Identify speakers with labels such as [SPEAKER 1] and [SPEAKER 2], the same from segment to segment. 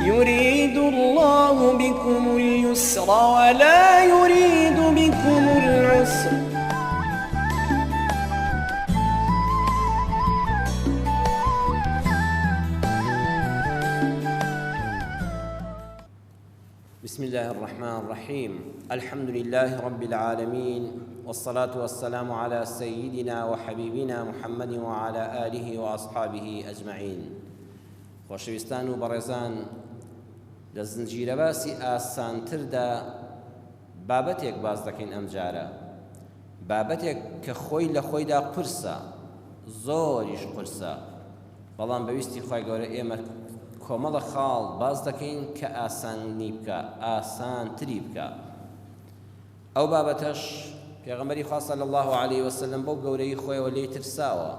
[SPEAKER 1] يريد الله بكم اليسر ولا يريد بكم العسر.
[SPEAKER 2] بسم الله الرحمن الرحيم. الحمد لله رب العالمين، والصلاة والسلام على سيدنا وحبيبنا محمد وعلى آله وأصحابه أجمعين. خۆشەویستان و بەڕێزان، لە زنجیرە باسی ئاسانتردا بابەتێک باز دەکەین ئەم جارە، بابەتێک کە خۆی لە خۆیدا قورسە، زۆریش قورسە، بەڵام بەویستی خی گەورە ئێمە کۆمەڵە خاڵ باز دەکەین کە ئاسانی بکە، ئاسانتری بکە. ئەو بابەتەش پێغەمبەری خوا صلی الله علیه وسلم بۆ گەورەی خۆیەوە لێی ترساوە،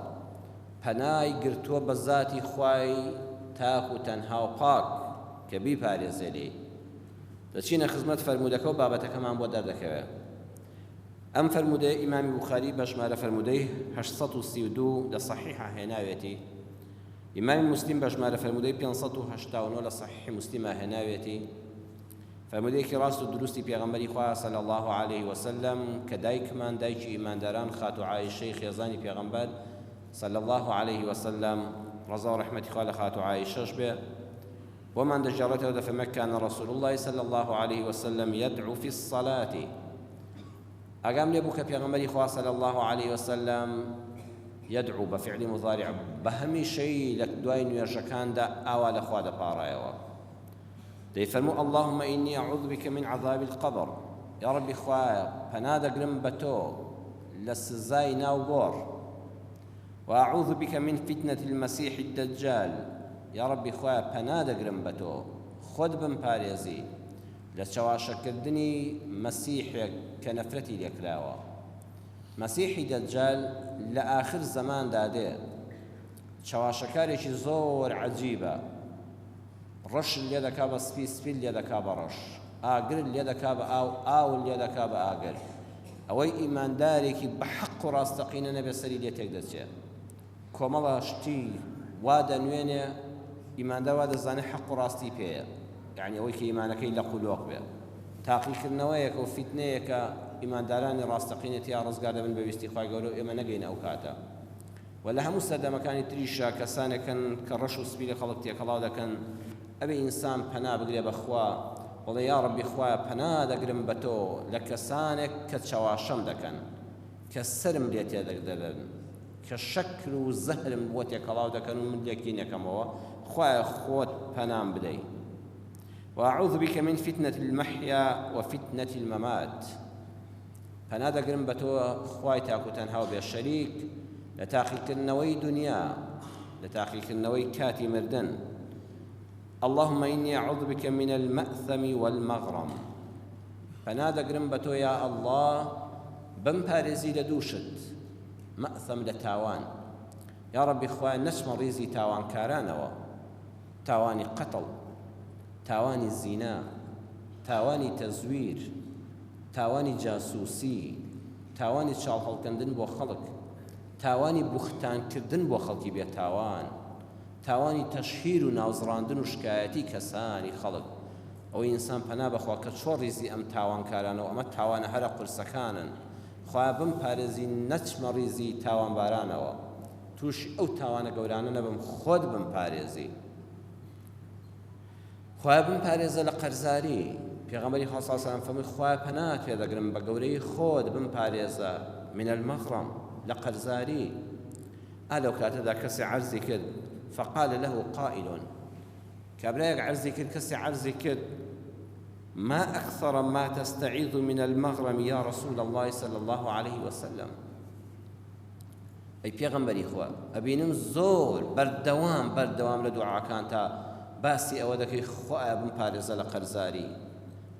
[SPEAKER 2] پەنای گرتووە بە زاتی خوای تاک و تەنها و پاک کە بیپارێزێ لێ. دەچینە خزمەت فەرموودەکە و بابەتەکەمان بۆ دەردەکەوێت. ئەم فەرموودەیە ئیمامی بوخاری بە ژمارە فەرموودەی 832 لە صحیحە هێناوێتی، ئیمامی مسلم بە ژمارە فەرموودەی 589 لە صحیح مسلمە هێناوێتی. فەرموودەیەکی ڕاست و دروستی پێغەمبەری خوا صلی الله علیه وسلم کە دایکمان دایکی ئیمانداران خاتو عایشەی خێزانی پێغەمبەر صلی الله علیه وسلم ڕەزا و ڕەحمەتی خوا لە خاتو عایشەش بێ، ومن دجارته دفمك كان رسول الله صلى الله عليه وسلم يدعو في الصلاة. أقام لبوك بيغمري خوا صلى الله عليه وسلم يدعو بفعل مضارع بهمي شيء لك دوين يرشكان دا أوال أخوا دا بارايوا دي فرمو اللهم إني أعوذ بك من عذاب القبر. يا ربي خوايا فنادى قرم بتو لسزاي ناوبور، وأعوذ بك من فتنة المسيح الدجال. یا ربی خواه پناه دەگرم بە تۆ، خۆت بمپارێزی لە چاواشەکردنی مەسیحێک کە نەفرەتی لێکراوە. مەسیحی دەجال لە ئاخر زەماندا دێ، چاواشەکارێکی زۆر عەجیبە، ڕەش لێ دەکا بە سپی، سپی لێ دەکا بە ڕەش، ئاگر لێ دەکا بە ئاو، ئاو لێ دەکا بە ئاگر. ئەوەی ئیماندارێکی بە حەق و ڕاستەقینە نەبێ سەری لێ تێک دەچێت. کۆمەڵە شتی وا دەنوێنێ، ئیماندار وا دەزانێت حەق و ڕاستی پێیە، یعنی ئەوەی کە ئیمانەکەی لە قولۆق بێ. تاقیکردنەوەیەکە و فیتنەیەکە ئیماندارانی ڕاستەقینەتی یا ڕزگار دەبن بەویستی خوای گەورە و ئێمە نەگەینە ئەو کاتە. و لە هەموو سەردەمەکانی تریشە کەسانێکن کە ڕەش و سپی لە خەڵک تێکەڵاو دەکەن، ئەبێ ئینسان پەنا بگرێ بەخوا، وڵێ یا ڕەبی خوایە پەنا دەگرم بە تۆ لە کەسانێک کە چاواشەم دەکەن، کە سرم لێ تێدەدەن، کە شەکر و زەهرم بۆ تێکەڵاو دەکەن و من لێکی نەکەمەوە، خوایە خۆت پەنام بدەی. وأعوذ بك من فتنة المحيا وفتنة الممات. پەنا دەگرم بە تۆ خوای تاک و تەنها و بێشەریک لە تاقیکردنەوەی دنیا، لە تاقیکردنەوەی کاتی مردن. اللهم إني أعوذ بك من المأثم والمغرم. پەنا دەگرم بە تۆ یا الله بمپارێزی لە دووشت، مەثەم لە تاوان. یا ربی خوای نەچمە ڕیزی تاوانکارانەوە، تاوانی قەتڵ، تاوانی زینا، تاوانی تەزویر، تاوانی جاسووسی، تاوانی چاڵ هەڵکەندن بۆ خەڵک، تاوانی بوختانکردن بۆ خەڵکی بێتاوان، تاوانی تەشهیر و ناوزڕاندن و شکایەتی کەسانی خەڵک. ئەوەی ئینسان پەنا بەخوا کە چۆن ڕیزی ئەم تاوانکارانەوە، ئەمە تاوانە هەرە قورسەکانن. خوای بمپارێزی نەچمە ڕیزی تاوانبارانەوە، تووشی ئەو تاوانە گەورانە نەبم، خۆت بمپارێزی. خوای بمپارێزە لە قەرزاری. پێغەمبەری خوا صلی الله علیه و سلم فەرمووی خوای پەنات پێ دەگرم بە گەورەی خۆت بمپارێزە من المغرم، لە قەرزاری. لەو کاتەدا کەسێ عەرزی کرد، فقال له قائل، کابرایەک عەرزی کرد، کەسێ عەرزی کرد، ما أكثر ما تستعيذ من المغرم يا رسول الله صلى الله عليه وسلم. ئەی پێغەمبەری خوا، ئەبینم زۆر بەردەوام لە دوعاکان تا باسی ئەوە دەکەی خوایە بمپارێزە لە قەرزاری.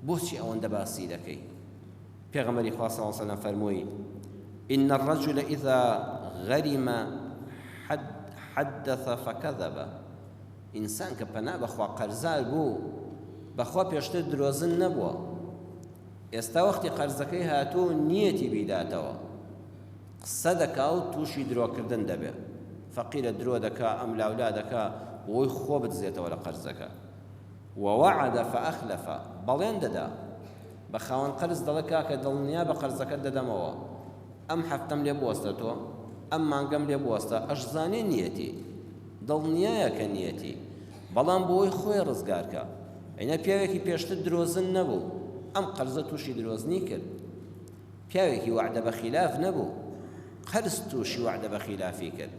[SPEAKER 2] بۆچی ئەوەندە باسی دەکەی؟ پێغەمبەری خوا صلی الله علیه وسلم فەرمووی إن الرجل إذا غرم حدث فكذب. ئینسان کە پەنا بەخوا قەرزار بوو، بەخوا پێشتر درۆزن نەبووە، ئێستا وەختی قەرزەکەی هاتوو نیەتی بیداتەوە، قسە دەکا و تووشی درۆکردن دەبێت، فەقیرە درۆ دەکا، ئەم لاولا دەکا بۆی خۆ بدزێتەوە لە قەرزەکە. ووعد فأخلف بەڵێن دەدا بە خاوەن قەرز دەڵێ کاکە دڵنیا بە قەرزەکەت دەدەمەوە ئەم هەفتەم لێ بوەستە تۆ ئەم مانگەم لێ بوەستە ئەشزانێ نیەتی دڵنیایە کە نیەتی بەڵام بۆی خۆی ڕزگارکە ئەینە پیاوێکی پێشتر درۆزن نەبوو ئەم قەرزە تووشی درۆزنی کرد پیاوێکی وعدە بە خیلاف نەبوو قەرز تووشی وعدە بە خیلافی کرد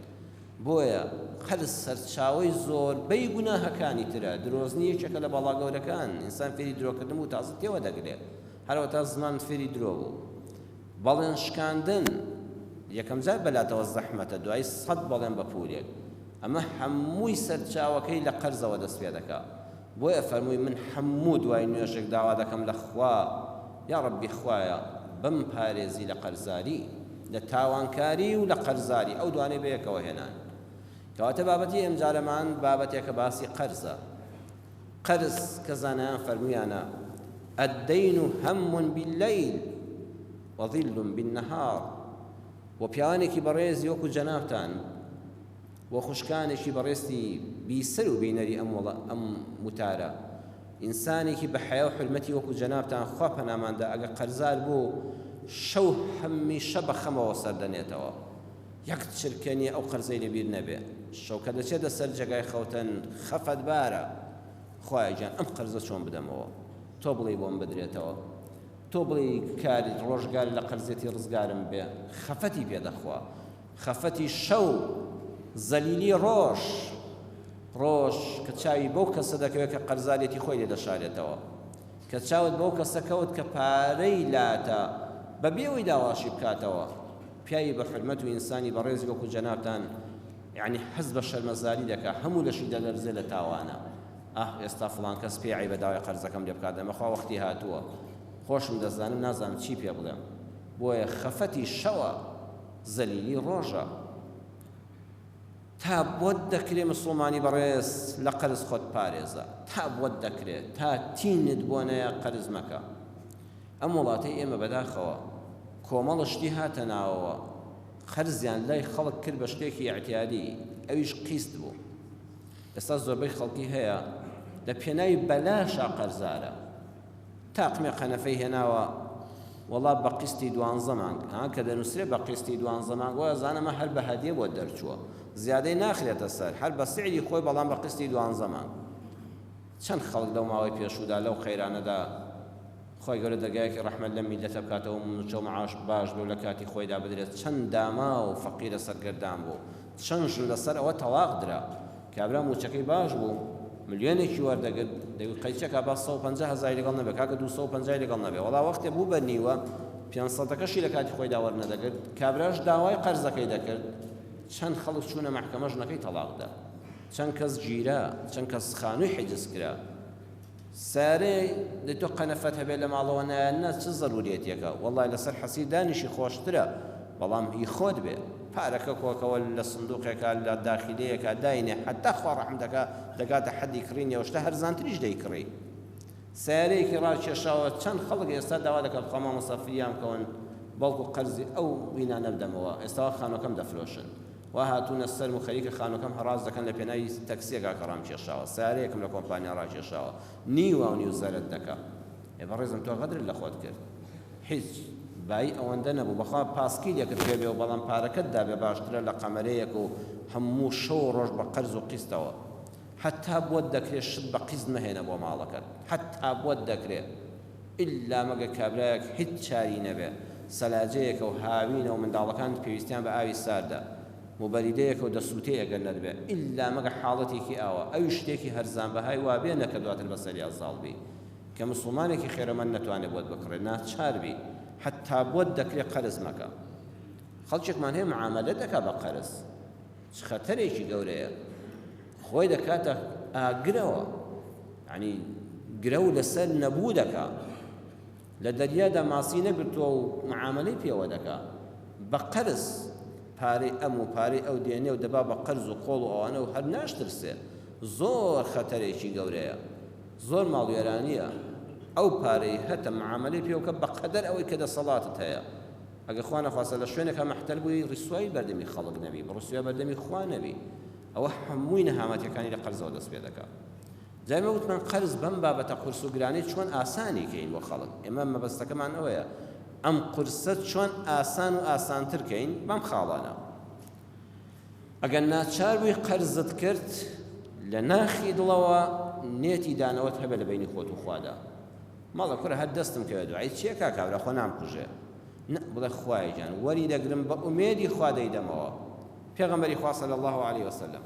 [SPEAKER 2] بۆیە قەرز سەرچاوەی زۆربەی گوناهەکانی ترە درۆزنی یەکێکە لە بەڵا گەورەکان ئینسان فێری درۆکردن و تازە تێوە دەگرێت هەروە تا زمان فێری درۆ بوو بەڵێن شکاندن یەکەم جار بەلاتەوە زەحمەتە دوای 100 بەڵێن بە پولێک ئەمە هەمووی سەرچاوەکەی لە قەرزەوە دەست پێ دەکات بۆیە فەرمووی من هەموو دوای نوێژێک داوا دەکەم لە خوا یا ڕەبی خوایە بم پارێزی لە قەرزاری لە تاوانکاری و لە قەرزاری ئەو دوانەی بەیەکەوە هێنان کەواتە بابەتی ئەمجارەمان بابەتێکە باسی قەرزە قەرز کە زانایان فەرموویانە الدەین هەم باللەیل وظل بالنهار و پیاوانێکی بەڕێزی وەکو جەنابتان و خوشکانێکی بەڕێستی بیسەر و بینەری ئەم وتارە ئینسانێکی بە حیا و حرمەتی وەکو جەنابتان خوا پەناماندا ئەگە قەرزار بوو شەو هەمیشە بە خەمەوە سەردەنێتەوە یەک چرکەنی ئەو قەرزەی لەبیر نەبێ شەوکە دەچێتە سەر جێگای خەوتن خەفەت بارە خوایە گیان ئەم قەرزە چۆن بدەمەوە تۆ بڵێ بۆم بدرێتەوە تۆ بڵێ کاری ڕۆژگار لە قەرزێتی ڕزگارم بێ خەفەتی پێدەخوا خەفەتی شەو زەلیلی ڕۆژ کە چاوی بەو کەسە دەکەوێت کە قەرزارێتی خۆی لێ دەشارێتەوە کە چاوت بەو کەسە کەوت کە پارەی لاتە بەبێەوەی داواشی بکاتەوە پیاوی بە حرمەت و ئینسانی بەڕێزی وەکو جەنابتان یعنی حەز بە شەرمەزاری دەکا هەموو لەشی دەلەرزێ لە تاوانە ئێستا فڵان کەس پێی بەداوای قەرزەکەم لێ بکات دەمەخوا وەختی هاتووە خۆشم دەزانم نازانم چی پێ بڵێم بۆیە خەفەتی شەوە زەلیلی ڕۆژە تا بۆت دەکرێ مسڵمانی بەڕێز لە قەرز خۆت پارێزە تا بۆت دەکرێت تا تینت بۆ نەیە قەرز مەکە ئەم وڵاتەی ئێمە بەداخەوە کۆمەڵشتی هاتە ناوەوە قەرزیان لای خەڵک کرد بە شتێکی اعتیادی ئەویش قیست بوو ئێستا زۆربەی خەڵکی هەیە لە پێناوی بەلاشە قەرزارە تاقمێ قەنەفەی هێناوە وەڵا بە قیستی 12 مانگ کە دەنووسرێ بە قیستی 12 مانگ وە زانەمە هەر بە هەدیە بۆ دەرچووە زیادەی ناخرێتە سەر هەر بە سعری خۆی بەڵام بە قیستی 12 مانگ چەند خەڵک لەو ماوەی پێشودا لەو خەیرانەدا خۆی گەورە دەرگایەکی ڕەحمەت لە میلەتە بکاتەوە منچە و معاش باش بێ و لە کاتی خۆیدا بدرێت چەند داما و فەقیرە سەرگەردان بوو چەند ژن لەسەر ئەوە تەواق درا کابرا موچەکەی باش بوو ملیۆنێکی وەردەگرت دەوی قەیچەکە با 150,000 لەگەڵ نەبێ کاکە 250 لەگەڵ نەبێ وەڵا وەختێ بوو بە نیوە 500ەکەشی لە کاتی خۆیدا وەرنەدەگرت کابراش داوای قەرزەکەی دەکرد چەند خەڵک چوونە مەحکەمە ژنەکەی تەلاقدا چەند کەس گیرا چەند کەس خانووی حیجز کرا سارێ لە تۆ قەنەفەت هەبێت لە ماڵەوە نایەنە چ زەروریەتێکە وەڵای لەسەر حەسی دانیشی خۆشترە بەڵام هی خۆت بێ پارەکە کۆکەوە لە سندوقێکە لە داخلەیەکە داینێ حتا خوا ڕەحمەتەکە دەگاتە حەدی کڕینەوە شتە هەرزانتریش دەیکڕی سارەیەکی ڕاکێشاوە چەند خەڵک ئێستا داوا دەکەن خەما مەسەفریان بکەون بەڵکو قەرزی ئەو وینا نەبدەمەوە ئێستا خانووەکەم دەفرۆشن و هاتوونە سەر و خەریکە خانووەکەم هەڕاز دەکەن لە پێناوی تەکسیەکە کە ڕامکێشاوە سارەیەکم لە کۆمپانیا ڕاکێشاوە نیوە و نیو زەرت دەکا بەڕێزم تۆ غەدر لە خۆت کرد هیچ بای ئەوەندە نەبوو بەخوا پاسکیلێکت پێبێ و بەڵام پارەکەت دابێ باشترە لە قەمەرەیەک و هەموو شەو ڕۆژ بە قەرز و قیستەوە حتا بۆت دەکرێت شت بە قیست مەهێنە بۆ ماڵەکەت حتا بۆت دەکرێت ئللا مەگە کابرایەک هیچ چاری نەبێ سەلاجەیەکە و هاوینە و منداڵەکان پێویستیان بە ئاوی ساردا مبەریدەیەکە و دەسووتەیە ئەگەر نەدبێ ئللا مەگە حاڵەتێکی ئاوە ئەوی شتێکی هەرزان بەهای وابێ نەکە دواتر بەسەری ئازاڵ بی کە مسڵمانێکی خێرەمەند نەتوانێت بۆت بکڕێت ناچار بی حتا بۆت دەکرێت قەرز مەکە خەڵکێکمان هەیە معامەلە دەکا بە قەرز چ خەتەرێکی گەورەیە خۆی دەکاتە ئاگرەوە یعنی گرە و لەسەر نەبوو دەکا لە دەریادا ماسی نەگرتووە و معاملەی پێوە دەکا بە قەرز پارەی ئەم و پارەی ئەو دێنێ و دەبا بە قەرز و قۆڵ و ئەوانە و هەر ناشترسێ زۆر خەتەرێکی گەورەیە زۆر ماڵوێرانیە ئەو پارەی هەتە معاملەی پێوکە بە قەدەر ئەوەی کە دەسەڵاتت هەیە ئەگە خوا نەخواسە لە شوێنێکە مەحتەل بووی ڕیسوایی بەردەمی خەڵک نەبی بڕسویا بەردەمی خوا نەبی ئەوە هەمووی نەهامەتیەکانی لە قەرزەوە دەست پێ دەکات جای وتمان قەرز بەم بابەتە قورس و گرانی چۆن ئاسانی کەین بۆ خەڵک ئێمە مەبەستەکەمان ئەوەیە ئەم قورسە چۆن ئاسان و ئاسانتر کەین بەم خاڵانە ئەگەر ناچار بووی قەرزت کرد لە ناخی دڵەوە نێتی دانەوەت هەبێ لە بینی خۆت و خوادا ماڵە کوڕە هەر دەستم کەوێت دوعای چییە کاکاورە خۆ نامکوژێ بڵێ خوای جان وەری دەگرم بە ئومێدی خوا دەیدەمەوە پێغەمبەری خوا صلی الله عليه وسلم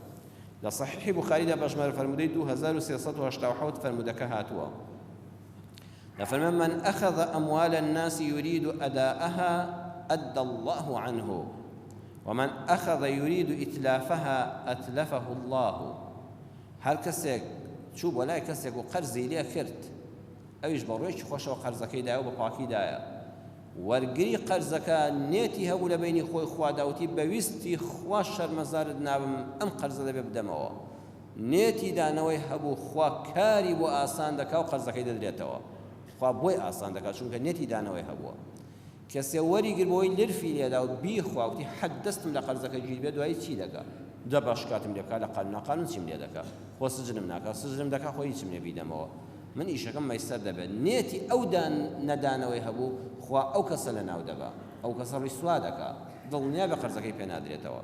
[SPEAKER 2] لە صحیحی بوخاریدا بە ژمارە فەرمودەی 2387 فەرمودەکە هاتووە لفرمان من أخذ أموال الناس يريد أداءها أدى الله عنه ومن أخذ يريد إتلافها أتلفه الله هر كسيك شوف ولا كسيك وقرزي ليه كرت أويش برويش خوش وقرزكي دايا وبقاكي دايا ورقري قرزك نيتي هول بيني خوي خوا داوتي بويستي خوا شر مزارد نابم أم قرز دا ببدموا نيتي دانوي هبو خوا كاري بو آسان دكا وقرزكي دادريتوا خوا بۆی ئاسان دەکات چونکە نێتی دانەوەی هەبووە کەسێ وەریگر بۆی لرفی لێدا و بیخواوتی حەد دەستم لە قەرزەکە گیر بێ دوایی چی دەکات دە باش کاتم لێ بکات لە قانون ناقانون چیم لێ دەکات خۆ سجنم ناکات سجنم دەکات خۆ هیچم لێ بیدەمەوە من ئیشەکەم مەیسەر دەبێت نێتی ئەو نەدانەوەی هەبوو خوا ئەو کەسە لە ناو دەبات ئەو کەسە ڕیسوا دەکات دڵنیا بە قەرزەکەی پێ نادرێتەوە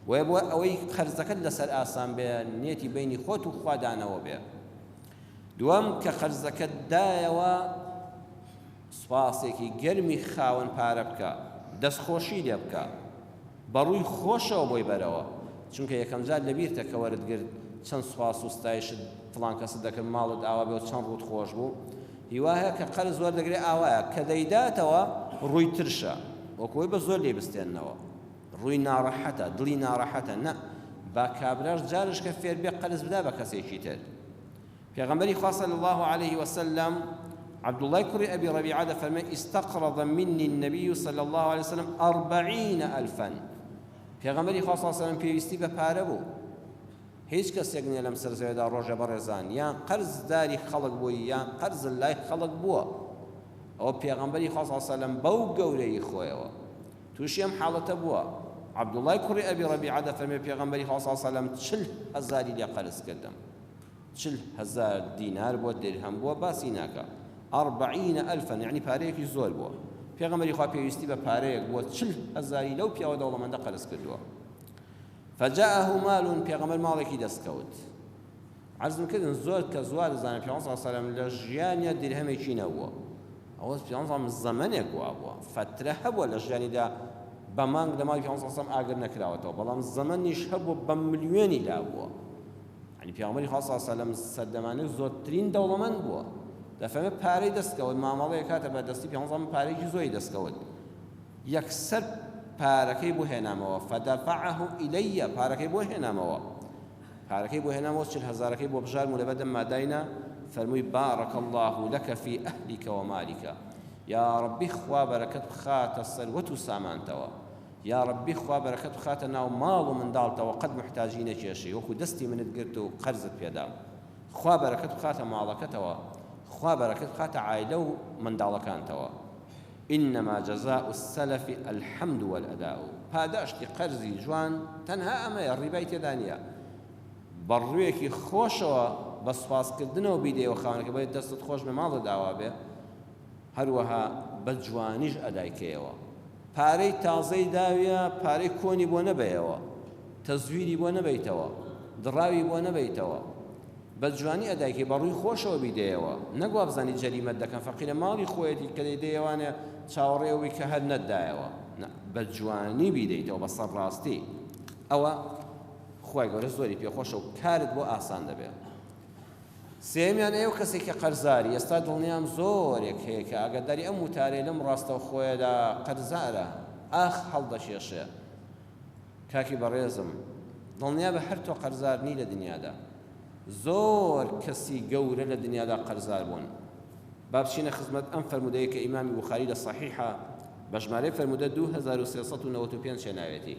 [SPEAKER 2] وێ بۆ ئەوەی قەرزەکەت لەسەر ئاسان بێ نێتی بینی خۆت و خوا دانەوە بێ دوام کە قەرزەکەت دایەوە سوپاسێکی گەرمی خاوەن پارە بکە دەستخۆشی لێ بکە بەڕووی خۆشەوە بۆی بەرەوە چونکە یەکەم جار لەبیرتە کە وەرت گرت چەند سوپاس و ستایشت فڵان کەسە دەکرد ماڵت ئاوا بێ و چەند ڕووت خۆش بوو هیوایە کە قەرز وەردەگرێ ئاوایە کە دەیداتەوە ڕووی ترشە وەکوی بە زۆر لێ بستێننەوە ڕووی ناڕەحەتە دڵی ناڕەحەتە نە با کابراش جارش کە فێر بێ قەرز بدا بە کەسێکی تر پێغەمبەری خوا صلی الله عليه وسلم عبد الله كري أبي ربيعة فرمى استقرض مني النبي صلى الله عليه وسلم 40,000 پیغمبری خاص صلی الله علیه و سلم پیوستی به پاره بو هیچ کس یک نیلم سرزایده روزه برزان یا قرض داری خلق بو یا قرض لای خلق بو او پیغمبری خاص صلی الله علیه و سلم بو گوری خویوا توشیم حالت بو عبد الله كري أبي ربيعة فرمى پیغمبری خاص صلی الله علیه و سلم 40,000 لی قرض کردم 40,000 دینار بو درهم بو باسی ناکا 40,000 يعني پارەیەکی زۆر بووە پێغەمبەری خوا پێویستی بە پارەیەک بووە 40,000 لەو پیاوە دەوڵەمەندە قەرز کردووە فجاءه مال پێغەمبەر ماڵێکی دەستکەوت عەرزم کردن زۆر کە زوار دەزانێت پێغەمبەر صلی الله علیه و سلم لە ژیانیا دیرهەمێکی نەبووە ئەوە پێغەمبەر زەمانێک بووە فترە هەبووە لە ژیانیدا بە مانگ لە ماڵی پێغەمبەر صلی الله علیه و سلم ئاگر نەکراوەتەوە بەڵام زەمانیش هەبووە بە ملیۆنی لا بووە یعنی پێغەمبەری خوا صلی الله علیه و سلم سەردەمانەی زۆرترین دەوڵەمەند بووە دەفەرمێ پارەی دەستکەوت مامەڵەیە کاتە بە دەستی پێغەمبەر پارەیەکی زۆری دەستکەوت یەکسەر پارەکەی بۆ هێنامەوە فدفعه إلي پارەکەی بۆ هێنامەوە پارەکەی بۆ هێنامەوە 40,000ەکەی بۆ بژارم و لەبەردەم ماداینا فەرمووی بارك الله لك في أهلك ومالك يا ربي خوا بەرەکەت بخاتە سەروەت و سامانتەوە یا ربی خوا بەرەکەت بخاتە ناو ماڵ و منداڵتەوە قەت محتاجی نەکێشی وەکو دەستی منت گرت و قەرزت پێدا خوا بەرەکەت بخاتە ماڵەکەتەوە خوا بەرەکەت بخاتە عایلە و منداڵەکانتەوە إنما جزاء السلف الحمد والأداء پاداشتی قەرزی جوان تەنها ئەمەیە ڕیبای تێدا نییە بەڕوویەکی خۆشەوە بە سوپاسکردنەوە بیدەیەوە خاوەنەکە بێت دەستت خۆش بە ماڵت داوا بێ هەروەها بە جوانیش ئەدایکەیەوە پارەی تازەی داویە پارەی کۆنی بۆ نەبەیەوە تەزویری بۆ نەبەیتەوە دڕاوی بۆ نەبەیتەوە بە جوانی ئەدایکەی بەڕووی خۆشەوە بیدەیەوە نەگوا بزانی جەریمەت دەکەن فەقیرە ماڵی خۆیەتی کە دەیدەیەوانێ چاوەڕێەوەی کە هەر نەتدایەوە بە جوانی بیدەیتەوە بە سەرڕاستی ئەوە خوای گەورە زۆری پێخۆشە و کارت بۆ ئاسان دەبێت سێمیان ئێوە کەسێک کە قەرزاری ئێستا دڵنیام زۆرێک هەیە کە ئاگاداری ئەم وتارەی لەم ڕاستە و خۆیەدا قەرزارە ئاخ هەڵدەشێشێ کاکی بەڕێزم دڵنیا بە هەر تۆ قەرزارنی لە دنیادا زۆر کەسی گەورە لە دنیادا قەرزار بوون با بچینە خزمەت ئەم فەرمودەیە کە ئیمامی بوخاری لە صەحیحە بە ژمارەی فەرمودە 2395 شێناوێتی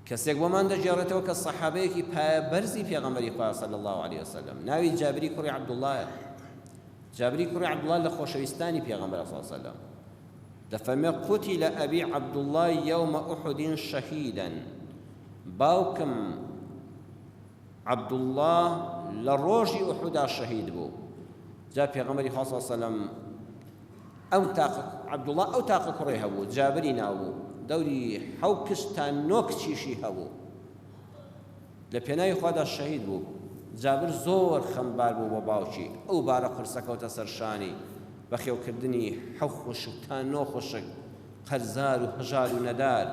[SPEAKER 2] کەسێک بۆمان دەگێڕێتەوە کە سەحابەیەکی پایەبەرزی پێغەمبەری خوا صلی الله عليه وسلم ناوی جابری کوڕی عەبدوڵڵایە جابری کوڕی عەبدوڵڵا لە خۆشەویستانی پێغەمبەر صلی الله عليه وسلم دەفەرمێ قوتیل ئەبی عەبدوڵڵا یەومە ئوحودین شەهیدەن باوکم عەبدوڵڵاه لە ڕۆژی ئوحودا شەهید بوو. جا پێغەمبەری خوا صلی الله علیه و سەلەم عەبدوڵڵاه ئەو تاقە کوڕی هەبوو، جابری ناوبوو، دەوری حەو کچ تا نۆ کچیشی هەبوو، لە پێناوی خوادا شەهید بوو. جابر زۆر خەمبار بوو بۆ باوکی، ئەو بارە قورسەکەوتە سەرشانی بە خێوکردنی حەو خوشک تا نۆ خوشک، قەرزار و هەژار و نەدار.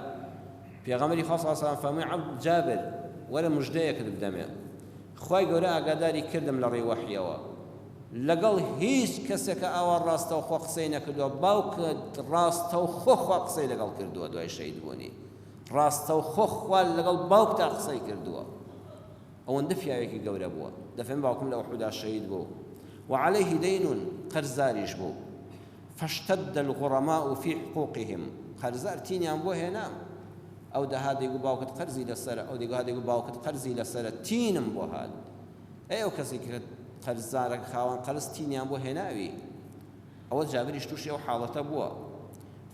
[SPEAKER 2] پێغەمبەری خوا صلی الله علیه و سەلەم فەرمووی جابر وەرە موژدەیەکت بدەمێ، خوای گەورە ئاگاداری کردم لە ڕێی وەحیەوە لەگەڵ هیچ کەسێکە ئاوا ڕاستەوخۆ قسەی نەکردووە، باوکت ڕاستەوخۆ خوا قسەی لەگەڵ کردووە دوای شەهید بوونی، ڕاستەوخۆ خوا لەگەڵ باوکتا قسەی کردووە. ئەوەندە پیاوێکی گەورە بووە. دەفەرمێ باوکم لە ئوحودا شەهید بوو وعليه دين قەرزاریش بوو. فاشتد الغرماء في حقوقهم، قەرزار تینیان بۆ هێنام، ئەو دەها دەیگو باوکت قەرزی لەسەرە، ئەو دەیگو باوکت قەرزی لەسەرە، تینم بۆ هات. ئەو کەسێک کە قەرزارە خاوەن قەرز تینیان بۆ هێناوی، ئەوە جابریش تووشی ئەو حاڵەتە بووە.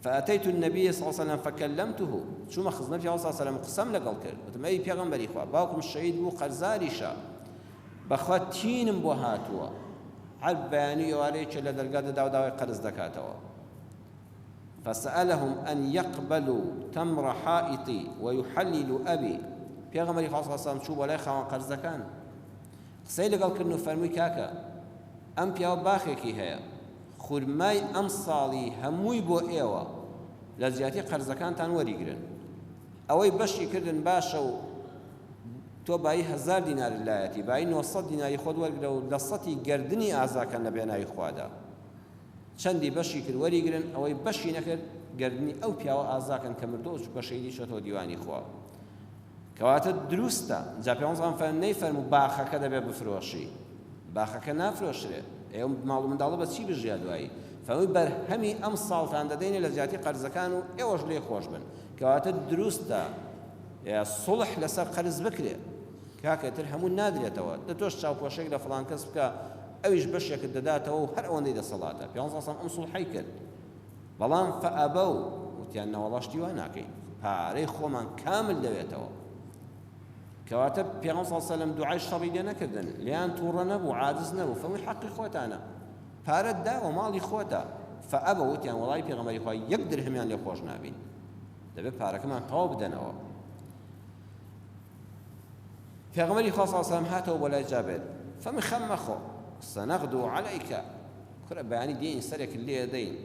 [SPEAKER 2] فأتيت النبي صلى الله عليه وسلم فكلمته، شو ما خزنا في صلى الله عليه وسلم قسم لقال كر وتم أي بيغمبري خوا باوكم الشهيد بو قرزاري شا بخوات تينم بو هاتوا عرب بياني وعليك لدرجات داو قرز دكاتوا. فسألهم أن يقبلوا تمر حائطي ويحللوا أبي. بيغمبري صلى الله عليه وسلم شو ولا خوان قرز دكان قسەی لەگەڵ کردن و فەرمووی کاکە ئەم پیاوە باخێکی هەیە، خورمای ئەم ساڵی هەمووی بۆ ئێوە لە زیاتی قەرزەکانتان وەریگرن، ئەوەی بەشی کردن باشە و تۆ بایی 1000 دینار لایەتی، بایی 900 دیناری خۆت وەرگرە و لە سەتی گردنی ئازاکەن لە بێناوی خوادا. چەندی بەشی کرد وەریگرن، ئەوەی بەشی نەکرد گردنی ئەو پیاوە ئازاکەن کە مردۆ بە شەیدی چۆتەوە دیوانی خوا. کەواتە دروستە. جا پێغەمبەر فەرمووی نەیفەرموو باخەکە دەبێ بفرۆشی، باخەکە نافرۆشرێ، ئێوە ماڵ و منداڵە بە چی بژیا دوایی؟ فەرمووی بەرهەمی ئەم ساڵتان دەدەینێ لە زیاتی قەرزەکان و ئێوەش لێ خۆش بن. کەواتە دروستە سوڵح لەسەر قەرز بکرێ، کاکەتر هەموو نادرێتەوە، دەتۆش چاوپۆشێک لە فڵان کەس بکە، ئەویش بەشێکت دەداتەوە و هەر ئەوەندەی دەسەڵاتە. پێغەمبەر ئەم سوڵحەی کرد، بەڵام فەئەبەو وتیان نەوەڵاشتی وا ناکەین، پارەی خۆمان کامل دەوێتەوە. کەواتە پێغەمبەر صلی الله علیه و سلم دوعای شەڕی لێ نەکردن، لیان تووڕە نەبوو، عاجز نەبوو، فەرمووی حەقی خۆتانە، پارەت داوە ماڵی خۆتە. فەئەبەو وتیان وەڵای پێغەمبەری خوا یەک درهمیان لێ خۆش نابین، دەبێت پارەکەمان تەواو بدەنەوە. پێغەمبەری خوا صلی الله علیه و سلم هاتەوە بۆ لای جابر، فەرمووی خەم مەخۆ سەنەغدو عەلەیکە، کورە بەیانی دێین سەرێک لێ دەین.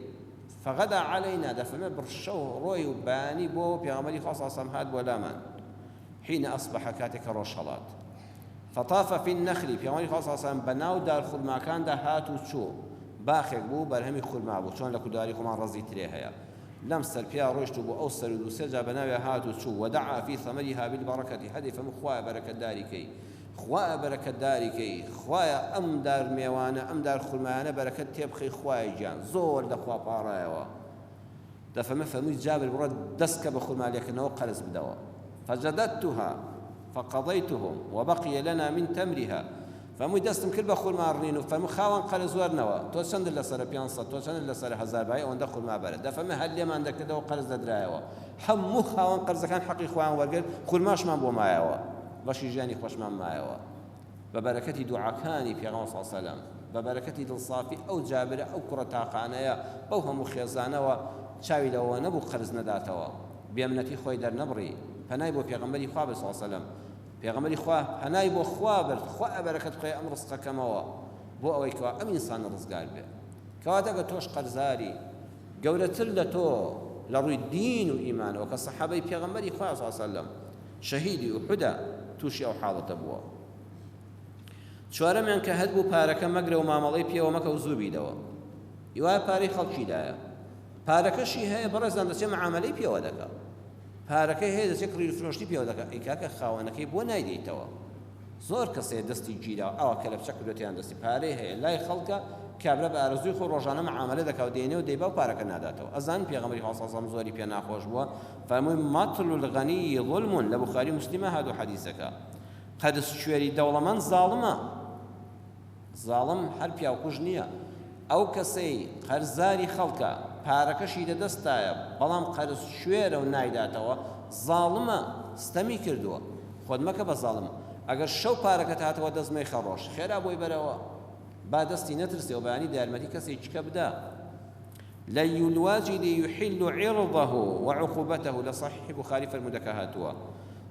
[SPEAKER 2] فغدا عەلەینا، دەفەرمێ بڕشە و ڕۆی و بەیانی بۆ پێغەمبەری خوا صلی الله علیه و سلم هات بۆ لامان. حين أصبح كاتك روشلات فطاف في النخل في عمر خاصة صلى بناو دار خرما كان ده هاتو شو باخك بو برهمي خرما بو شون لكو داري خمان رزي تريها لم سر بيا روشتو بو أوصر ودوسجا بناو هاتو شو ودعا في ثمرها بالبركة هدف مخوايا بركة داري كي خوايا بركة داري كي خوايا أم دار ميوانا أم دار خرمانا بركة تبخي خوايا جان زور دخوا بارايوا دفما فمي جابر برد دسك بخرما لكنه قرز بدوا فجددتها فقضيتهم وبقي لنا من تمرها. فمو دستم كل بخور ما رنين فمو خاوان قال زور نوا تو چند لسر 500 تو چند لسر 1000 باي وان دخل ما برد فما هل ما عندك دو قرض درايوا هم خاوان قرض كان حقي خوان ورقل خل ماش ما بو مايوا باش يجاني خوش ما مايوا ببركتي دعاكاني في غمر صلى الله عليه وسلم ببركتي دل صافي او جابر او كره تاقانيا او هم خيزانوا شاوي لو نبو قرض نداتوا بيمنتي خوي در نبري پنای بۆ پێغەمبەری خوا صلی الله علیه و سلم پێغەمبەری خوا پنای بۆ خوا برد خوا بەرەکەت بخوێ ئەم ڕزقەکەمەوە بۆ ئەوەی کەوا ئەم ئینسانە ڕزگار بێ کەواتە ئەگەر تۆش قەرزاری گەورەتر لە تۆ لە ڕووی دین و ئیمانەوە کە سەحابەی پێغەمبەری خوا صلی الله علیه و سلم شەهیدی ئوحودا تووشی ئەو حاڵەتە بووە. چوارەمیان کە هەت بوو پارەکە مەگرە و مامەڵەی پێوە مەکە و زوو بیدەوە، هیوایە پارەی خەڵکیدایە، پارەکەشی هەیە بەڕێزان دەچێ مەعامەلەی پێوە دەکات، پارەکەی هەیە دەچێت کڕی فرۆشتی پێوە دەکات، ئەی کاکە خاوەنەکەی بۆ نایدەیتەوە. زۆر کەسێ دەستی گیرا ئەوە کە لە بچە کردوتیان دەستی پارەی هەیە لای خەڵکە کابرا بە ئارەزووی خۆ ڕۆژانە مەعامەلە دەکات و دێنێ و دەیبا و پارەکە ناداتەوە. ئەزان پێغەمبەری خوا صلی الله علیه و سلم زۆری پێ ناخۆش بووە، فەرمووی مەطل الغەنی ظلم، لە بوخاری موسلیمە هاتوو حەدیثەکە قەرزکوێری دەوڵەمەند زاڵمە، زاڵم هەر پیاوکوژ نییە، ئەو کەسەی قەرزاری خەڵکە پارەکەشی لەدەستایە بەڵام قەرز شوێرە و نایداتەوە زاڵمە، ستەمی کردووە. خۆت مەکە بە زاڵم، ئەگەر شەو پارەکەت هاتەوە دەستمەی خەڕۆژ خێرا بۆی بەرەوە با دەستی نەترسێ و بەیانی دارمەتی کەسێکیکە بدا لي الواجد يحل عرضه وعقوبته لصحيح بخاري فرمودك هاتوا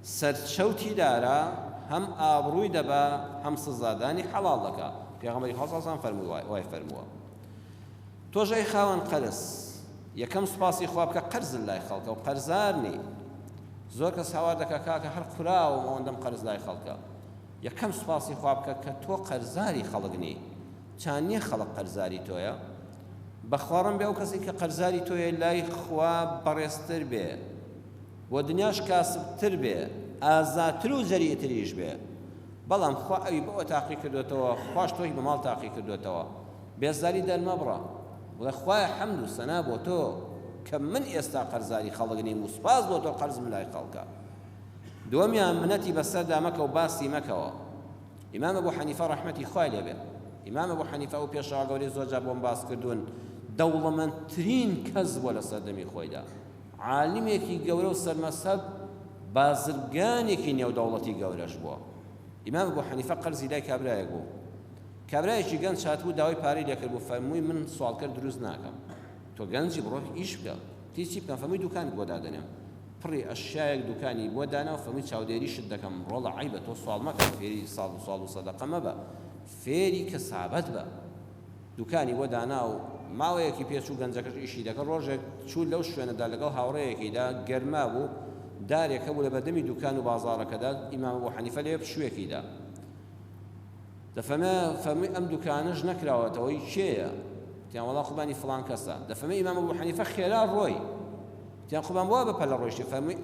[SPEAKER 2] سرشوتي دارا هم آبروي دبا هم سزاداني حلال لك في غمري خاصة فرموا واي فرموا توجي خاون قرص يكم سباسي خوابك قرز الله خلقه وقرزارني زۆر کەس هاوار دەکا کاکە هەر خوراوە ئەوەندەم قەرز لای خەڵکە یەکەم سوپاسی خوا بکە کە تۆ قەرزاری خەڵکنی چانیە خەڵک قەرزاری تۆیە بەخوارم بێ ئەو کەسی کە قەرزاری تۆیە لای خوا بەڕێزتر بێ بۆ دنیاش کاسبتر بێ ئازاتر و جەریتریش بێ بەڵام خوا ئەوی بۆ تاقی کردوێتەوە خوش تۆی بە ماڵ تاقی کردوێتەوە بێزاری دەرمە بڕە بڵێ خوایە حەمد و سەنا بۆ تۆ کە من ئێستا قەرزاری خەڵکنی و سوپاس بۆ تۆ قەرزم لای خەڵکە دووەمیان منەتی بەسەردا مەکە و باسی مەکەوە ئیمام ئەبوو حەنیفە ڕەحمەتی خوای لێبێ ئیمام ئەبوو حەنیفە و پێشەوا گەورەی زۆر جار بۆم باس کردوون دەوڵەمەندترین کەس بۆ لە سەردەمی خۆیدا عالمێکی گەورە و سەرمەسەب بازرگانێکی نێودەوڵەتی گەورەش بووە ئیمام ئەبوو حەنیفە قەرزی لای کابرایەک بوو کابرایەکی گەنج هاتبوو داوای پارەی لێکرد بوو فەرمووی من سوالکەر دروست ناکەم تۆ گەنجی بڕۆ ئیش بکە چی بکەم فەرمووی دوکانت بۆ دادەنێم پڕی ئەشیایەک دوکانی بۆ داناو فەرمووی چاودێریشت دەکەم ڕۆڵە عیبە تۆ سوال مەکە فێری ساڵ و سەدەقە مەبە فێری کەسابەت بە دوکانی بۆ داناو ماوەیەکی پێچوو گەنجەکەش ئیشی دەکە ڕۆژێک چوو لەو شوێنەدا لەگەڵ هاوڕەیەکیدا گەرما بوو دارێکە بوو لە بەردەمی دوکان و بازاڕەکەدا ئیمام ئەبوو حەنیفە لێ پشوویەکیدا دەفەرمێ ئەم دوکانەش نەکراوەتەوەی کێیە تیان وەڵا خوبانی فڵان کەسە دەفەرمێ ئیمام ئەبوو حەنیفە خێرا ڕۆی تیان خوبان بووە بەپەل لە ڕۆیشتی فەرمووی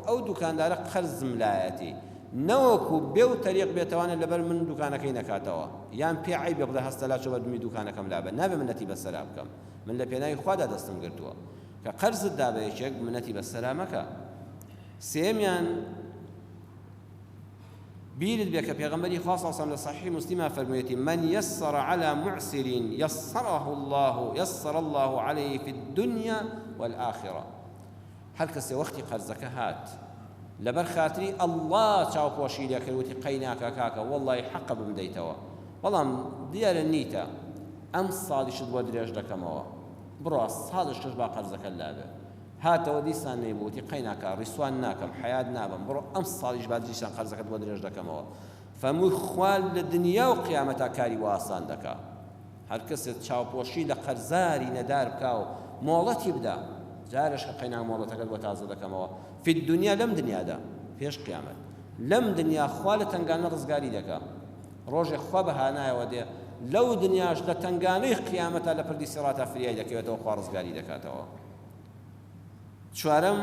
[SPEAKER 2] ئەو دوکاندارە قەرزم لایەتی نەوەکو بێ و تەریق بێتەوانێت لەبەر من دوکانەکەی نەکاتەوە یان پێ عیبێ بڵێ هەستە لا چۆ بەردەمی دوکانەکەم لابێ نابێ منەتی بەسەرا بکەم من لە پێناوی خوادا دەستم گرتووە کە قەرزت دابێ یەکێک منەتی بەسەرا مەکە سێمیان بیرت بێ کە پێغەمبەری خوا صلی الله علیه و سلم لە صحیح مسلمە فەرموویەتی من يسر على معسر يسر الله عليه في الدنيا والآخرة هەر کەسێ وەختی قەرزەکە هات لەبەر خاتری ئەڵڵا چاوپۆشی لێ کردوتی قەی ناکە کاکە وەڵڵی حەقە بمدەیتەوە بەڵام دیارە نیتە ئەم ساڵیشت بۆ درێژ دەکەمەوە بڕۆ ساڵشتش با قەرزەکە لابێ هاتەوە دیسان نەیبووتی قەی ناکە ڕیسوان ناکەم حەیات نابم بڕۆ ئەم ساڵیش با دیسان قەرزەکەت بۆ درێژ دەکەمەوە فەرمووی خوا لە دنیا و قیامەتا کاری بۆ ئاسان دەکا هەر کەسێک چاوپۆشی لە قەرزاری نەدار بکا و مۆڵەتی بدا جارش کە قەینا مۆڵەتەکەت بۆ تازە دەکەمەوە فی الدنیا لەم دنیادا پێش قیامەت لەم دنیا خوا لە تنگانە ڕزگاری دەکا ڕۆژێک خوا بەهانایەوە دێ لەو دنیاش لە تنگانەی قیامەتا لە پردی سیڕاتا فریای دەکەوێتەوە خوا ڕزگاری دەکاتەوە چوارەم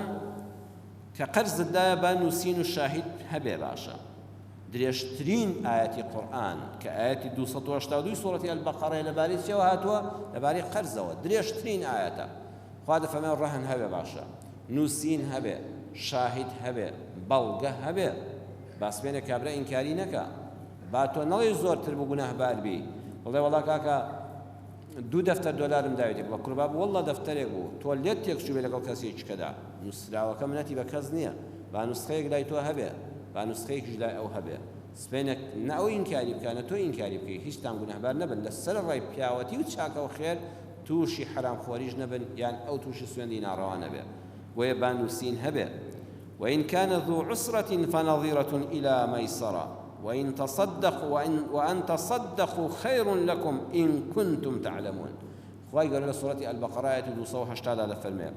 [SPEAKER 2] کە قەرزتدایە با نووسین و شاهید هەبێ باشە درێژترین ئاەتی قورئان کە ئاەتی 282 سوڕەتی ئەلبەقەڕە لەبارەی چێوە هاتووە لەبارەی قەرزەوە درێژترین ئاەتە خوا دەفەرمێ ڕەهن هەبێ باشە نووسین هەبێ شاهید هەبێ بەڵگە هەبێ باسبێنە کابرا ئینکاری نەکە با تۆ نەڵێ زۆرتر بوو گونەهبار بی بڵێ وەڵا کاکە 2 دەفتەر دۆلارم داوێتی بە قوربا وەڵا دەفتەرێک بوو تۆ لێت تێکچوو بێ لەگەڵ کەسێکیکەدا نووسراوەکە منەتی بە کەس نییە با نوسخەیەک لای تۆ هەبێ با نوسخەیەکیش لای ئەو هەبێ سبێنێک نە ئەو ئینکاری بکانە تۆ ئینکاری بکەی هیچتان گونەهبار نەبن لەسەر ڕای پیاوەتی و چاکە و خێر تووشی حرامخۆریش نەبن یان ئەو تووشی سوێندی ناڕەوا نەبێ بۆیە با نووسین هەبێ وإن كان ذو عسرة فنظيرة إلى ميسرة وأن تصدقوا خير لكم إن كنتم تعلمون خواهي قال سورة البقرة 280 على فرمي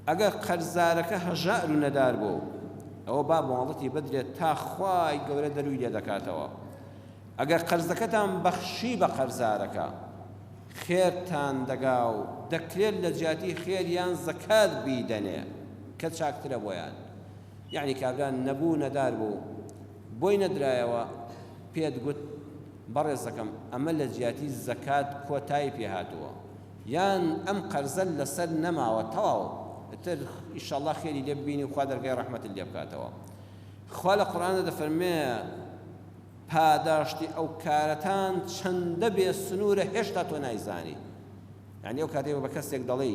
[SPEAKER 2] أجا قرزارك هجاء ندار بو أو باب مواضتي بدري تا خواهي قال دروي لدكاتوا أجا قرزكتان بخشي بقرزارك خێرتان دەگا و دەکرێت لە جیاتی خێریان زەکات بیدەنێ کە چاکترە بۆیان یعنی کابران نەبوو نەدار بوو بۆی نەدرایەوە پێت گوت بەڕێز دەکەم ئەمە لە جیاتی زەکات کۆتایی پێهاتووە یان ئەم قەرزە لەسەر نەماوە تەواو ئیتر ئیشەڵڵا خێری لێ ببینی و خوا دەرگای ڕەحمەتت لێ بکاتەوە خوا لە قورئانە دەفەرمێ پاداشتی ئەو کارەتان چەندە بێ سنوورە هێشتا تۆ نایزانی یعنی ئەو کاتێک بە کەسێک دەڵێ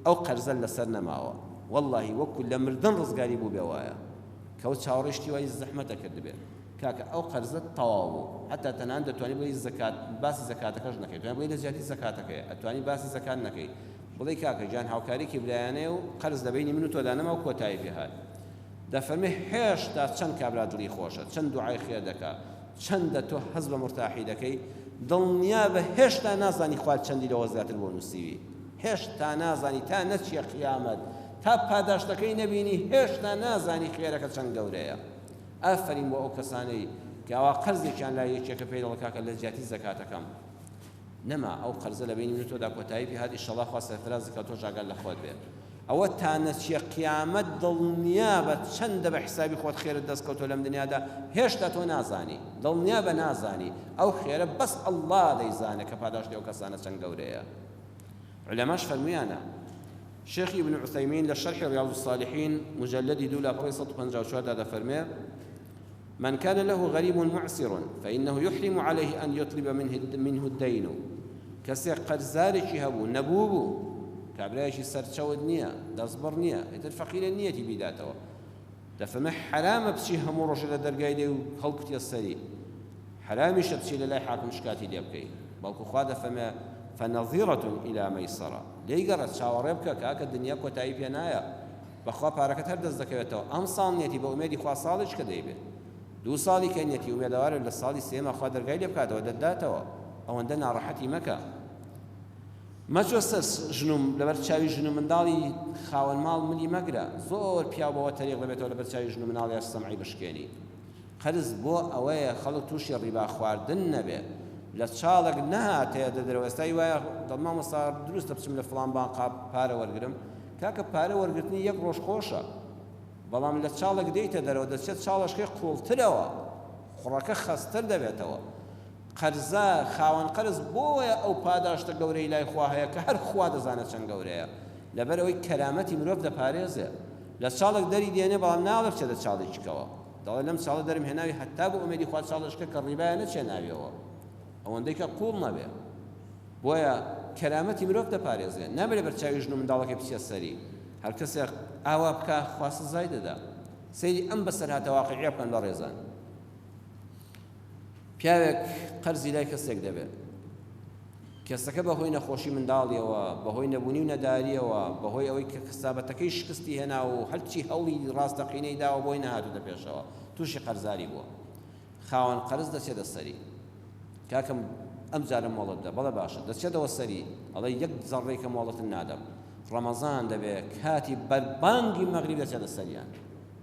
[SPEAKER 2] ئەو قەرزە لەسەر نەماوە وەڵڵاهی وەکو لە مردن ڕزگاری بوو بێ وایە کەوت چاوەڕێشتی وای زەحمەتە کرد بێ کاکە ئەو قەرزت تەواو بوو حتا تەنان دەتوانانی بڵی زەکات باسی زەکاتەکەش نەکەیت توانانی بڵی لە زیاتی زەکاتەکەی ئەتوانی باسی زەکات نەکەی بڵی کاکە جان هاوکاریکی برایانەیە و قەرز دەبینی من و تۆ دانەما و کۆتایی پێ هات دەفەرمێ هێشتا چەند کابرا دڵی خۆشە چەند دوعای خێر دەکا چەندە تۆ حەز بە مرتاحی دەکەی دڵنیا بە هێشتا نازانی خوارد چەندی لەوە زیاتر بۆ نووسیوی هێشتا نازانی تا نەچیە قیامەت تا پاداشتەکەی نەبینی هێشتا نازانی خێرەکە چەند گەورەیە ئافرین بۆ ئەو کەسانەی کە ئەوا قەرزێکیان لای یەکێکە پێی دەڵێ کاکە لە زیاتی زەکاتەکەم نەما ئەو قەرزە لە بینی من و تۆدا کۆتایی پێ هات ئیشەڵڵا خوا سەرفرازەکە تۆ ئاگال لە خۆت بێت ئەوە تا نەچیە قیامەت دڵنیا بە چەندە بە حیسابی خۆت خێرت دەستکەوتۆ لەم دنیادا هێشتا تۆ نازانی دڵنیا بە نازانی ئەو خێرە بەس ئەڵڵا دەیزانێت کە پاداشتی ئەو کەسانە چەند گەورەیە علەماش فەرمویانە شيخ ابن عثيمين للشرح رياض الصالحين مجلد دولا قريصة 54 هذا فرمي من كان له غريب معسر فإنه يحرم عليه أن يطلب منه الدين كسي قرزاري شهبو نبوبو كابرايشي سرچود نية دصبر نية الفقير النية بذاته دفما حرام بشي همو رجل درقايدي وخلقتي السري حرام يشتشي لله حاكم شكاتي ليبكي بلكو خواد فما فنظيرة إلى ميسرة ليقرأت شاوريبك كاك الدنيا كوتاي بينايا بخوا باركت هر دز دكيتو ام صال نيتي بأميدي خوا صالش كديبه دو صالي كنيتي أميدوار للصالي سيما خوا درقاي لبكاتو ودداتو او عندنا راحتي مكا ما جوستس جنوم لبرچاوي جنوم مندالي خاون مال ملي مقرا زور بياو بو طريق لبيتو لبرچاوي جنوم مندالي السمعي بشكيني خرز بو اويا خلق توشي الربا خواردن نبي لە چاڵێک نەهاتەیە دەدرەوەستای وایە دڵما مەسار دروستە بچم لە فڵان بانقا پارە وەرگرم کاکە پارە وەرگرتنی یەک ڕۆژ خۆشە بەڵام لە چاڵێک دەیتە دەرەوە دەچێت چاڵەشکەی قوڵترەوە خوڕەکە خەستر دەبێتەوە قەرزە خاوەن قەرز بۆیە ئەو پاداشتە گەورەی لای خوا هەیە کە هەر خوا دەزانێت چەند گەورەیە لەبەرەوەی کەرامەتی مرۆڤ دەپارێزێ لە چاڵێک دەری دێنێ بەڵام ناڵە بچێت لە چاڵێکیکەوە دەڵێ لەم چاڵە دەرم هێناوی هەتا بۆ ئومێدی خوا چاڵەشکە کە ڕیبایە نەچێ ناویەوە ئەوەندەی کە قوڵ نەبێ بۆیە کەرامەتی مرۆڤ دەپارێزێ نابێت بەرچاوی ژن و منداڵەکەی بچێت سەری هەر کەسێک ئاوا بکە خوا سزای دەدا سەیری ئەم بەسەرهاتە واقیعیە بکەن بە ڕێزان پیاوێک قەرزی لای کەسێک دەبێت کەسەکە بەهۆی نەخۆشی منداڵیەوە بەهۆی نەبوونی و نەداریەوە بەهۆی ئەوەی کە کەسابەتەکەی شکستی هێنا و هەرچی هەوڵی ڕاستەقینەی داوە بۆی نەهاتوتە پێشەوە تووشی قەرزاری بووە خاوەن قەرز دەچێتە سەری کاکەم ئەم جارە مۆڵەتدا بەڵێ باشە دەچێتەوە سەری ئەڵێ یەک زەڕێکە مۆڵەتن نادەم ڕەمەزان دەبێت کاتی بەربانگی مەغریب دەچێتە سەریان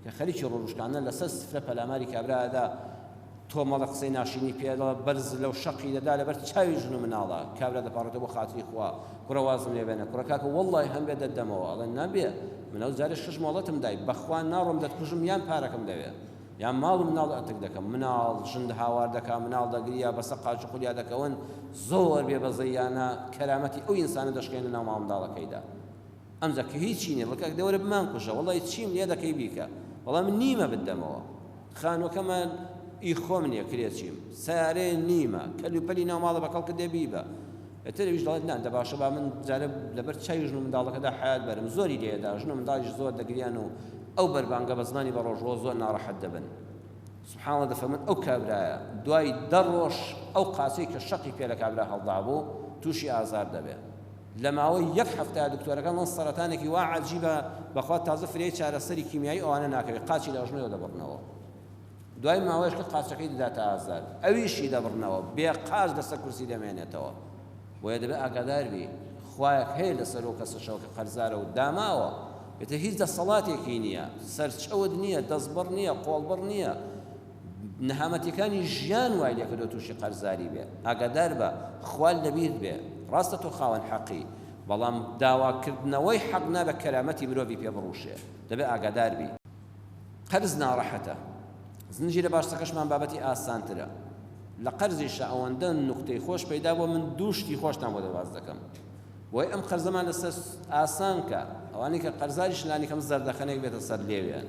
[SPEAKER 2] کە خەریکی ڕۆژکانە لەسەر سفرە پەلاماری کابرادا تۆ مەڵە قسەی ناشینی پێدەڵە بەرز لەو شەقی دەدا لەبەر چاوی ژن و مناڵە کابرا دەپاڕێتەوە بۆ خاتری خوا کوڕە وازم لێ بێنە کوڕە کاکە وەڵڵی هەم بێ دەدەمەوە ئەڵێ نابێ من ئەو جارە شش مۆڵەتم دای بەخوا ناڕۆم دەتکوژم یان پارەکەم دەوێت یان ماڵ و مناڵ ئەتک دەکەم مناڵ ژند هاوار دەکا مناڵ دەگریا بەسە قاچ و قولیا دەکەون زۆر بێ بەزەیانە کەرامەتی ئەو ئینسانە دەشکێنە ناو ماڵ منداڵەکەیدا ئەمجا کە هیچی نییە بڵکاک دەوەرە بمان کوژە وەڵی چیم لێ دەکەی بیکە وەڵام نیمە بدەمەوە خانووەکەمان ئیخۆم نییە کرێچیم سارێ نیمە کەلوپەلی ناو ماڵە بەکەڵ کە دەبیبە ئەتەویش دەڵێت نان دەباشە با من جارە لەبەر چای ژن و منداڵەکەدا حیات بەرم زۆری لێدا ژن و منداڵیش زۆر دەگریان و ئەو بەربانگە بە زمانی بە ڕۆژۆ زۆر ناڕەحەت دەبن سبحان الله دەفەرمێن ئەو کابرایە دوای دە ڕۆژ ئەو قاسەی کە شەقی پێ لە کابرا هەڵدا بوو تووشی ئازار دەبێت لە ماوەی یەک هەفتە دکتۆرەکان لەن سەرەتانێکی وا عەجیبە بەخوا تازە فرێی چارەسەری کیمیایی ئەوانە ناکەوێت قاچی لە ژنەوە دەبڕنەوە دوای ماوەیەش کە قاچەکەی دەداتە ئازار ئەویشی دەبڕنەوە بێ قاچ لەسەر کورسی دەمێنێتەوە بۆیە دەبێت ئاگادار بی خوایەک هەیە لەسەر ئەو کەسەشەوە کە قەرزارە و داماوە بێتە هیچ دەسەڵاتێکی نییە سەرچەوت نییە دەستبڕ نییە قۆڵبڕ نییە نەهامەتیەکانی ژیان وای لێکردو تووشی قەرزاری بێ ئاگادار بە خوال لەبیر بێ ڕاستە تۆ خاوەن حەقی بەڵام داواکردنەوەی حەق نابێت کەرامەتی مرۆڤی پێ بڕوشێ دەبێت ئاگادار بی قەرز ناڕەحەتە زنجیرە باشتەکەشمان بابەتی ئاسانترە لە قەرزیشە ئەوەندە نوقتەی خۆش پەیدا بۆ من دووشتی خۆشتان بۆ دەواز دەکەم بۆی ئەم قەرزەمان لەسەر ئاسانکە ئەوانەی کە قەرزاریش لانی کەم زەردەخەنێک بێتە سەر لێویان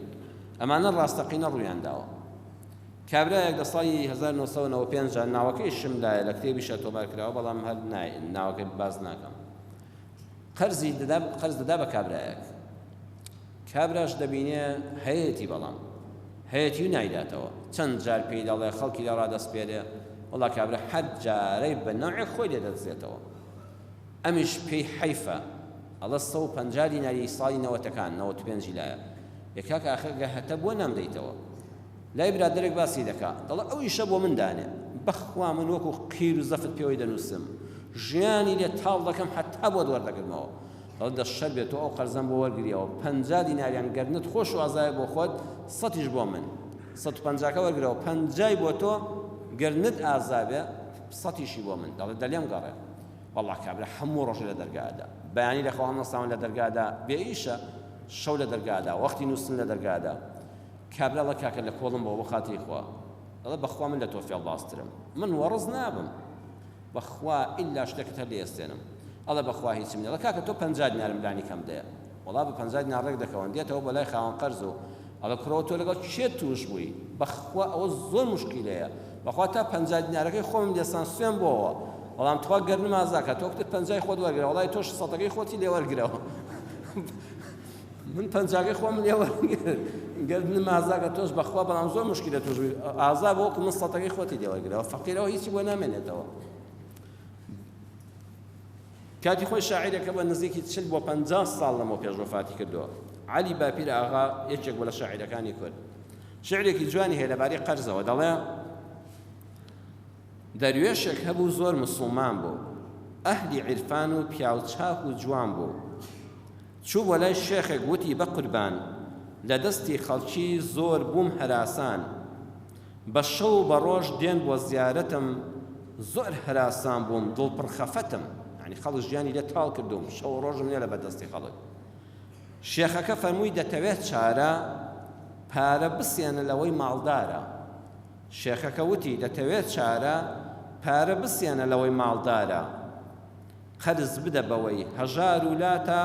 [SPEAKER 2] ئەمانە ڕاستەقینە ڕوویان داوە کابرایەک لە ساڵی 1995 ناوەکەی شمدایە لە کتێبی شەتۆبار کراوە بەڵام هەر ناوەکەی باز ناکەم قەرز دەدا بە کابرایەک کابراش دەبینێ هەیەتی بەڵام هەیەتی و نایداتەوە چەند جار پێی دەڵێ خەڵکی لە ڕادەسپێرێ وەڵا کابرا هەر جارەی بە نەوعێک خۆی لێ دەدزێتەوە ئەمیش پێی حەیفە ئەڵە 150 دیناری ساڵی 90ەکان 95 لایە یەکاک ئاخرگە هەتە بۆ نامدەیتەوە لای برادرێک باسی دەکات دەڵێ ئەو ئیشە بۆ من دانێ بەخوا من وەکو قیر و زەفت پێوەی دەنووسم ژیانی لێ تاڵ دەکەم حتا بۆ دووەردەگرمەوە دەڵێ دەشەر بێتەوە ئەو قەرزەم بۆ وەرگریەوە 50 دیناریان گەرنت خۆش و ئازایە بۆ خۆت 100یش بۆ من 150کە وەرگرەوە 50 بۆ تۆ گەرنت ئازابێ 100یشی بۆ من دەڵێ دەلێم گەڕێ والله کابرا هەموو ڕۆژ لە دەرگادا بەیانی لە خۆڵان نەساون لە دەرگادا بێ ئیشە شەو لە دەرگادا وەختی نووسن لە دەرگادا کابرا لە کاکە لە کۆڵم بۆ خاتری خوا دەڵێ بەخوا من لە تۆ فێڵ باسترم من وەڕز نابم بەخوا ئیلا شتێکت هەر لێ ئێستێنم ئەڵێ بەخوا هیچم نییە کاکە تۆ 50 دینارم لانی کەم دەیە وەڵا بە 50 دینار ڕێک دەکەون دێتەوە بە لای خاوەن قەرز و ئەڵێ کوڕەوە تۆ لەگەڵ چێ توش بووی بەخوا ئەوە زۆر مشکیلەیە بەخوا تا 50 دینارەکەی خۆم لێسان سوێن بۆەوە بەڵام تۆ گەرنم ئازاکە تۆ کتت 50 خۆت وەرگرە وەڵای تۆش 100ەکەی خۆتی لێ وەرگرەوە من 50ەکەی خۆم لێ وەرگرت گەرنم ئازاکە تۆش بەخوا بەڵام زۆر مشکلە توش بووی ئازا بۆ من 100ەکەی خۆتی لێ وەرگرەوە فەقیرەوە هیچی بۆ نامێنێتەوە کاتی خۆی شاعیرێکە بە نزیکی 40 بۆ 50 ساڵ لەمەوە پێش وەفاتی کردووە عەلی باپیر ئاغا یەکێک بۆ لە شاعیرەکانی کورد شعرێکی جوانی هەیە لەبارەی قەرزەوە دەڵێ دەروێشێک هەبوو زۆر مسڵمان بوو ئەهلی عیرفان و پیاوچاک و جوان بوو چوو بۆ لای شێخێک وتی بە قوربان لە دەستی خەڵکی زۆر بووم هەراسان بە شەو بە ڕۆژ دێن بۆ زیارەتم زۆر هەراسان بووم دڵ پڕ خەفەتم یعنی خەڵک ژیانی لێ تاڵ کردوم شەو ڕۆژم لێ لە بەدەستی خەڵک شێخەکە فەرمووی دەتەوێت چارە پارە بسێنە لەوەی ماڵدارە شێخەکە وتی دەتەوێت چارە پارە بسێنە لەوەی ماڵدارە قەرز بدە بەوەی هەژار و لاتە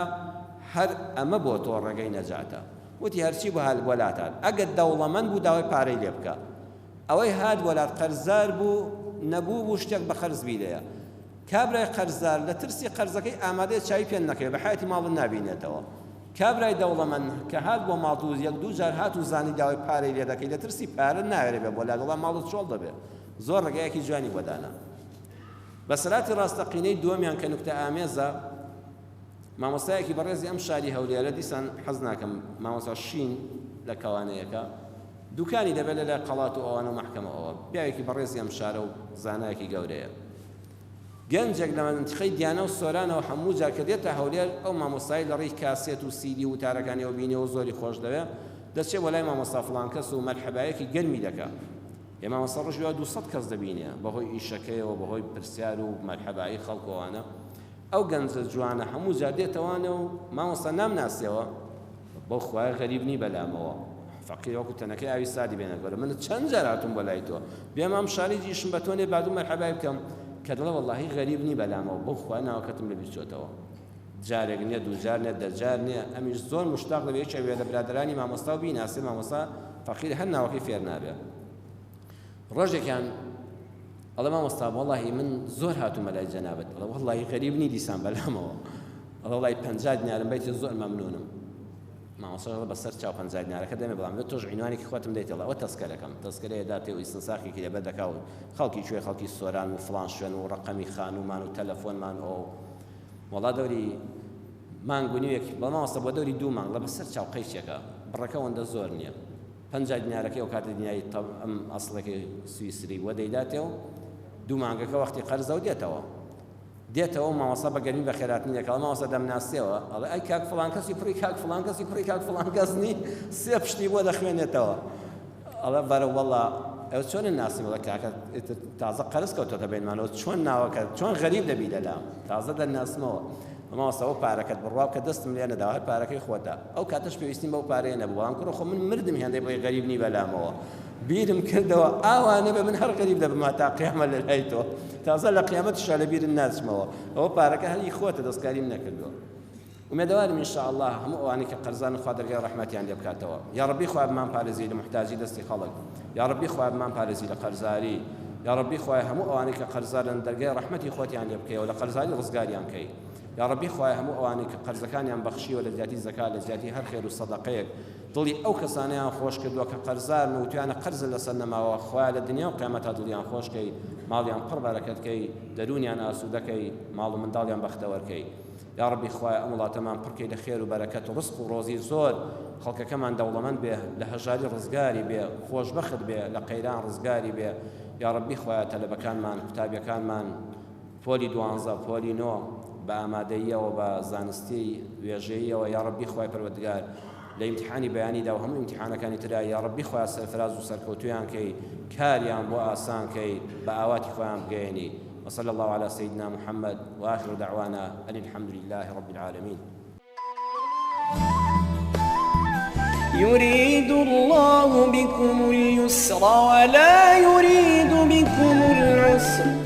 [SPEAKER 2] هەر ئەمە بۆ تۆ ڕێگەی نەجاتە وتی هەرچی بۆ هەل وەلاتان ئەگەر دەوڵەمەند بوو داوای پارەی لێ بکە ئەوەی هات وەلات قەرزار بوو نەبوو بوو شتێک بە خەرز بیدەیە کابرای قەرزار لە ترسی قەرزەکەی ئامادەیە چاوی پێ نەکەوێت بە حیاتی ماڵ نابینێتەوە کابرای دەوڵەمەند کە هات بۆ ماڵتوز یەک دوو جار هات و زانی داوای پارەی لێ دەکەی لە ترسی پارە ناوێرێ بێ بۆ لا دەڵام ماڵت چۆڵ دەبێت زۆر ڕێگایەکی جوانی بۆدانا بە سەلاتی ڕاستەقینەی دووەمیان کە نوکتە ئامێزە مامۆستایەکی بەڕێزی ئەم شاری هەولێرە دیسان حەز ناکەم مامۆستا شین لە کەوانەیەەکە دوکانی دەبێت لە قەڵات و ئەوانە و مەحکەمەوە پیاوێکی بەڕێزی ئەم شارە و زانایەکی گەورەیە گەنجێک لە منتیقەی دیانە و سۆرانەوە هەموو جار کە دێتە هەولێر ئەو مامۆستای لە ڕێی کاسێت و سیدی و تارەکانیەوە بینێەوە زۆری خۆش دەوێت دەچێت بۆ لای مامۆستا فڵان کەس و مەرحەبایەکی گەرمی دەکات ئێمە مامۆستا ڕۆژێ 200 کەس دەبینێ بەهۆی ئیشەکەیەوە بەهۆی پرسیار و مەرحەبایی خەڵکەوانە ئەو گەنجە جوانە هەموو جار دێتەوانە و مامۆستا نامناسیەوە بۆ خوای غەریب نی بەلامەوە فەقیر وەکو تەنەکەی ئاوی سادی بێنە گەورە من چەند جار هاتووم بۆ لای تۆ بێم ئەم شاری دیشم بە تۆ نێ بعد و مەرحەبای بکەم کە دڵە وەڵڵاهی غەریب نی بەلامەوە بۆ خوای ناوەکەتم لە بیر چۆتەوە جارێک نییە دوو جار نییە دە جار نییە ئەمیش زۆر مشتاق دەبێت یەکێوێ لە برادرانی مامۆستا و بیناسێ مامۆستا فەقیر هەر ناوەکەی فێر نابێت ڕۆژێکیان ئەڵێ مامۆستا وەڵڵاهی من زۆر هاتوومە لای جەنابەت ئەڵێ وەڵڵاهی غەریب نی دیسان بەلامەوە ئەڵێ وەڵڵاهی 50 دینارم بیت زۆر مەمنونم مامۆستا بەسەر چاو 50 دینارەکە دەمێ بەڵام تۆش عنوانێکی خۆتم دەیتەوە ئەوە تەسکەرەکەم تەسکەرەیە داتێ و ئیستنساخێکی لەبەر دەکاو خەڵکی کوێ خەڵکی سۆران و فڵان شوێن و ڕەقەمی خانومان و تەلەفۆنمان ئەو وەڵا دەوری مانگ و نیوێک بەڵام مامۆستا بۆ دەوری دوو مانگ لە بەسەر چاو قەیچێکە بڕەکە ئەوەندە زۆر نییە 50 دینارەکەی ئەو کاتە دنیای ئەم ئەسڵەکەی سویسری وە دەیداتێ و دوو مانگەکە وەختی قەرزە و دێتەوە مامۆستا بە گەرمی بە خێراتنی دەکەڵ مامۆستا دەمناسیەوە ئەڵێ ئەی کاک فڵان کەسی پڕی کاک فڵان کەسی پڕی کاک فڵان کەس نی سێ پشتی بۆ دەخوێنێتەوە ئەڵێ بەرە وەڵڵا ئەو چۆنە ناسی وڵە کاکە تازە قەرز کەوتۆتە بینمانەوە چۆن ناوەکە چۆن غەریب دەبی لەلام تازە دەرناسمەوە مامۆستا ئەو پارەکەت بڕواو کە دەستم لێ نەداوە هەر پارەکەی خۆتە ئەو کاتەش پێویستیم بەو پارەیە نەبوو بەڵام کوڕە خۆ من مردم هێندەی بڵێ غەریب نی بەلامەوە بیرم کردەوە ئاوانە بە من هەر غەریب دەبم تا قیامە لە لای تۆ تازە لە قیامەتیشا لە بیرم ناچمەوە ئەوە پارەکە هەری خۆتە دەستکاریم نەکردووە ومێدەوارم ئینشاءالله هەموو ئەوانەی کە قەرزان خوا دەرگای ڕەحمەتیان لێ بکاتەوە یا ڕەبی خوا بمان پارێزی لە محتاجی دەستی خەڵک یا ڕەبی خوا بمان پارێزی لە قەرزاری یا ڕەبی خوا هەموو ئەوانەی کە قەرزارن دەرگای ڕەحمەتی خۆتیان لێ بکەیەوە لە قەرزاری ڕزگاریان کەی یا ڕەبی خوا هەموو ئەوانەی کە قەرزەکانیان بەخشیوە لە زیاتی زەکات لە زیاتی هەر خێر و سەدەقەیەک دڵی ئەو کەسانیان خۆش کردووە کە قەرزارن و توانە قەرز لەسەر نەماوە خوا لە دنیا و قیامەتا دڵیان خۆشکەی ماڵیان پڕ بەرەکەتکەی دەرونیان ئاسوودەکەی ماڵ و منداڵیان بەختەوەرکەی یا ربی خوای ئەم وڵاتەمان پڕکەی لە خێر و بەرەکەت و ڕزق و ڕۆزی زۆر خەڵکەکەمان دەوڵەمەند بێ لە هەژاری ڕزگاری بێ خۆشبەخت بێ لە قەیران ڕزگاری بێ یا ربی خوای تەلەبەکانمان قوتابیەکانمان پۆلی 12 پۆلی 9 بە ئامادەییەوە بە زانستی وێژەیەوە یا ربی خوای پەروەردگار لە ئیمتحانی بەیانیدا و هەموو ئیمتحانەکانی ترا یا ربی خوای سەرفراز و سەرکەوتویان کەی کاریان بۆ ئاسان کەی بە ئاواتی خۆیان بگەێنی وصلى الله على سيدنا محمد وآخر دعوانا أن الحمد لله رب العالمين.
[SPEAKER 1] يريد الله بكم اليسر ولا يريد بكم العسر